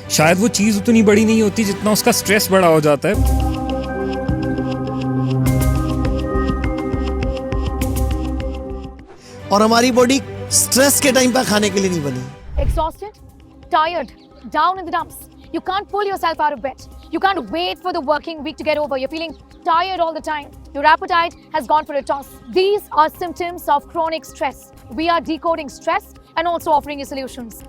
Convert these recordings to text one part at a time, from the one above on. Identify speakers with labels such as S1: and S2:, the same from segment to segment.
S1: शायद वो चीज़ उतनी बड़ी नहीं होती जितना उसका स्ट्रेस बड़ा हो जाता है।
S2: और हमारी बॉडी स्ट्रेस के टाइम पर खाने के लिए नहीं बनी।
S3: Exhausted, tired, down in the dumps. You can't pull yourself out of bed. You can't wait for the working week to get over. You're feeling tired all the time. Your appetite has gone for a toss. These are symptoms of chronic stress. We are decoding stress and also offering you solutions.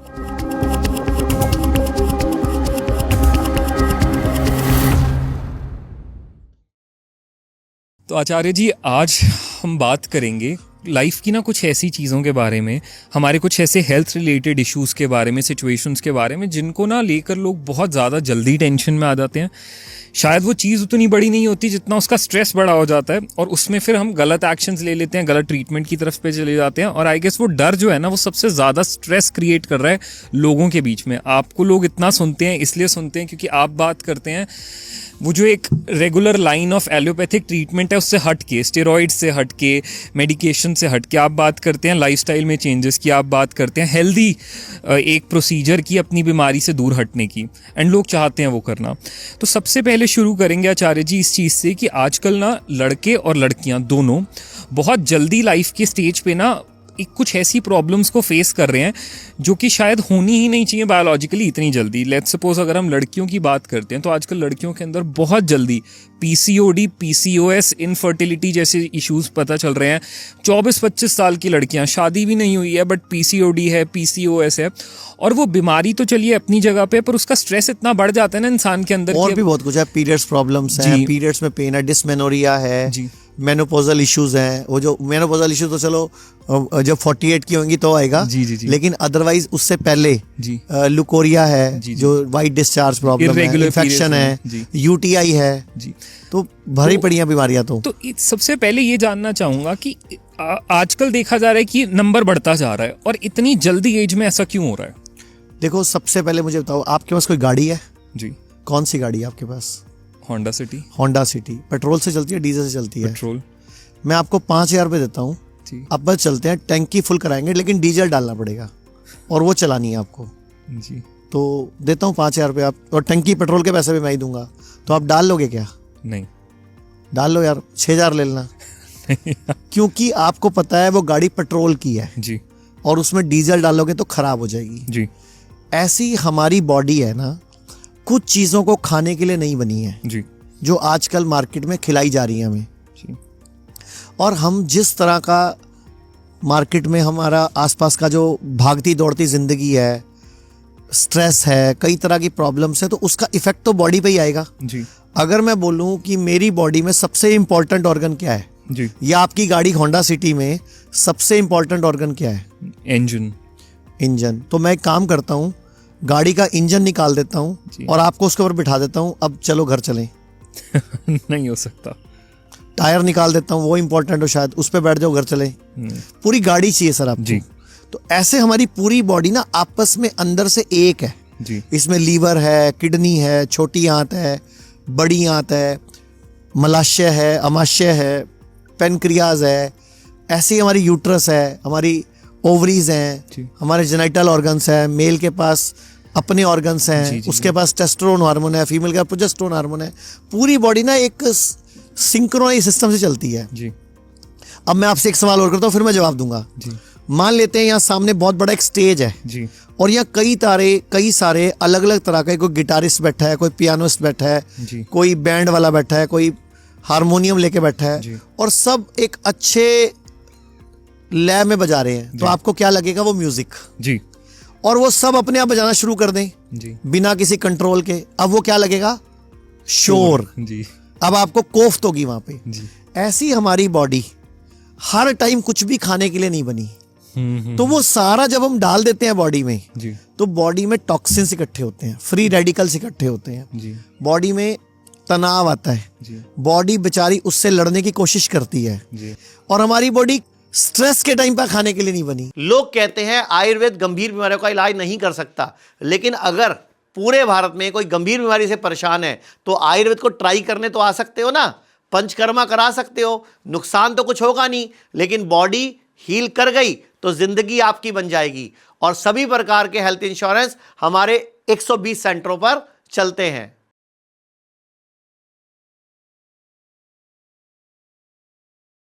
S1: तो आचार्य जी, आज हम बात करेंगे life की ना कुछ ऐसी चीज़ों के बारे में, हमारे कुछ ऐसे हेल्थ रिलेटेड इश्यूज़ के बारे में, सिचुएशंस के बारे में, जिनको ना लेकर लोग बहुत ज़्यादा जल्दी टेंशन में आ जाते हैं। शायद वो चीज़ उतनी बड़ी नहीं होती जितना उसका स्ट्रेस बड़ा हो जाता है, और उसमें फिर हम गलत एक्शंस ले लेते हैं, गलत ट्रीटमेंट की तरफ पे चले जाते हैं। और आई गेस वो डर जो है ना, वो सबसे ज़्यादा स्ट्रेस क्रिएट कर रहा है लोगों के बीच में। आपको लोग इतना सुनते हैं, इसलिए सुनते हैं क्योंकि आप बात करते हैं वो जो एक regular line of allopathic treatment है उससे हट के, स्टेरॉइड से हट के, मेडिकेशन से हट के आप बात करते हैं लाइफस्टाइल में चेंजेस की, आप बात करते हैं हेल्दी एक प्रोसीजर की अपनी बीमारी से दूर हटने की, एंड लोग चाहते हैं वो करना। तो सबसे पहले शुरू करेंगे आचार्य जी इस चीज़ से कि आजकल ना लड़के और लड़कियां दोनों बहुत जल्दी लाइफ के स्टेज पे ना कुछ ऐसी प्रॉब्लम्स को फेस कर रहे हैं जो कि शायद होनी ही नहीं चाहिए बायोलॉजिकली इतनी जल्दी। लेट्स सपोज अगर हम लड़कियों की बात करते हैं तो आजकल लड़कियों के अंदर बहुत जल्दी पीसीओडी, पीसीओएस, इनफर्टिलिटी जैसे इश्यूज पता चल रहे हैं। 24-25 साल की लड़कियां, शादी भी नहीं हुई है बट पीसीओडी है, पीसीओएस है, और वो बीमारी तो चलिए अपनी जगह पे, पर उसका स्ट्रेस इतना बढ़ जाता है ना इंसान के अंदर।
S2: और भी बहुत कुछ है, पीरियड्स प्रॉब्लम्स हैं, पीरियड्स में पेन है, डिस्मेनोरिया है जी, मेनोपोजल इश्यूज हैं। वो जो मेनोपोजल इश्यूज तो चलो जब 48 की होंगी तो आएगा जी, लेकिन अदरवाइज उससे पहले लुकोरिया है जी, जो वाइट डिस्चार्ज प्रॉब्लम है, इन्फेक्शन है, यूटीआई है जी, तो भरी पड़ी बीमारियां। तो
S1: सबसे पहले ये जानना चाहूंगा कि आजकल देखा जा रहा है कि नंबर बढ़ता जा रहा है, और इतनी जल्दी एज में ऐसा क्यों हो रहा है?
S2: देखो, सबसे पहले मुझे बताओ, आपके पास कोई गाड़ी है
S1: जी?
S2: कौन सी गाड़ी है आपके पास?
S1: Honda City.
S2: Honda City petrol से चलती है, डीजल से चलती है?
S1: पेट्रोल।
S2: मैं आपको 5,000 रुपये देता हूँ, अब बस चलते हैं, टैंकी फुल कराएंगे, लेकिन डीजल डालना पड़ेगा और वो चलानी है आपको
S1: जी।
S2: तो देता हूँ 5,000 रुपये आप, और टंकी पेट्रोल के पैसे भी मैं ही दूंगा, तो आप डाल लोगे क्या?
S1: नहीं।
S2: डाल लो यार, 6,000 ले लेना क्योंकि आपको पता है वो गाड़ी पेट्रोल की है
S1: जी,
S2: और उसमें डीजल डालोगे तो खराब हो जाएगी जी। ऐसी हमारी बॉडी है ना, कुछ चीज़ों को खाने के लिए नहीं बनी है जी, जो आजकल मार्केट में खिलाई जा रही है हमें जी। और हम जिस तरह का मार्केट में हमारा आसपास का जो भागती दौड़ती ज़िंदगी है, स्ट्रेस है, कई तरह की प्रॉब्लम्स है, तो उसका इफेक्ट तो बॉडी पे ही आएगा जी। अगर मैं बोलूँ कि मेरी बॉडी में सबसे इम्पोर्टेंट ऑर्गन क्या है जी, या आपकी गाड़ी होंडा सिटी में सबसे इम्पोर्टेंट ऑर्गन क्या है? इंजन। तो मैं एक काम करता हूँ, गाड़ी का इंजन निकाल देता हूँ और आपको उसके ऊपर बिठा देता हूँ, अब चलो घर चलें
S1: नहीं हो सकता।
S2: टायर निकाल देता हूँ, वो इंपॉर्टेंट हो शायद, उस पे बैठ जाओ, घर चलें। पूरी गाड़ी चाहिए सर आपको जी। तो ऐसे हमारी पूरी बॉडी ना आपस में अंदर से एक है जी। इसमें लीवर है, किडनी है, छोटी आंत है, बड़ी आंत है, मलाशय है, अमाशय है, पेनक्रियाज है, ऐसी हमारी यूट्रस है, हमारी ओवरीज हैं, हमारे जेनिटल ऑर्गन्स हैं, मेल के पास अपने ऑर्गन्स हैं, उसके पास टेस्टोस्टेरोन हार्मोन है, फीमेल के पास प्रोजेस्टेरोन हार्मोन है। पूरी बॉडी ना एक सिंक्रोनाइज सिस्टम से चलती है जी। अब मैं आपसे एक सवाल और करता हूँ, फिर मैं जवाब दूंगा जी। मान लेते हैं यहाँ सामने बहुत बड़ा एक स्टेज है जी, और यहाँ कई सारे अलग अलग तरह का, कोई गिटारिस्ट बैठा है, कोई पियानिस्ट बैठा है जी, कोई बैंड वाला बैठा है, कोई हारमोनियम लेके बैठा है, और सब एक अच्छे लय में बजा रहे हैं, तो आपको क्या लगेगा? वो म्यूजिक जी। और वो सब अपने आप बजाना शुरू कर दें जी, बिना किसी कंट्रोल के, अब वो क्या लगेगा? शोर जी। अब आपको कोफ्त होगी वहां पे जी। ऐसी हमारी बॉडी हर टाइम कुछ भी खाने के लिए नहीं बनी, तो वो सारा जब हम डाल देते हैं बॉडी में जी, तो बॉडी में टॉक्सिन्स इकट्ठे होते हैं, फ्री रेडिकल्स इकट्ठे होते हैं, बॉडी में तनाव आता है, बॉडी बेचारी उससे लड़ने की कोशिश करती है जी। और हमारी बॉडी स्ट्रेस के टाइम पर खाने के लिए नहीं बनी। लोग कहते हैं आयुर्वेद गंभीर बीमारियों का इलाज नहीं कर सकता, लेकिन अगर पूरे भारत में कोई गंभीर बीमारी से परेशान है तो आयुर्वेद को ट्राई करने तो आ सकते हो ना, पंचकर्मा करा सकते हो, नुकसान तो कुछ होगा नहीं, लेकिन बॉडी हील कर गई तो जिंदगी आपकी बन जाएगी। और सभी प्रकार के हेल्थ इंश्योरेंस हमारे 120 सेंटरों पर चलते हैं।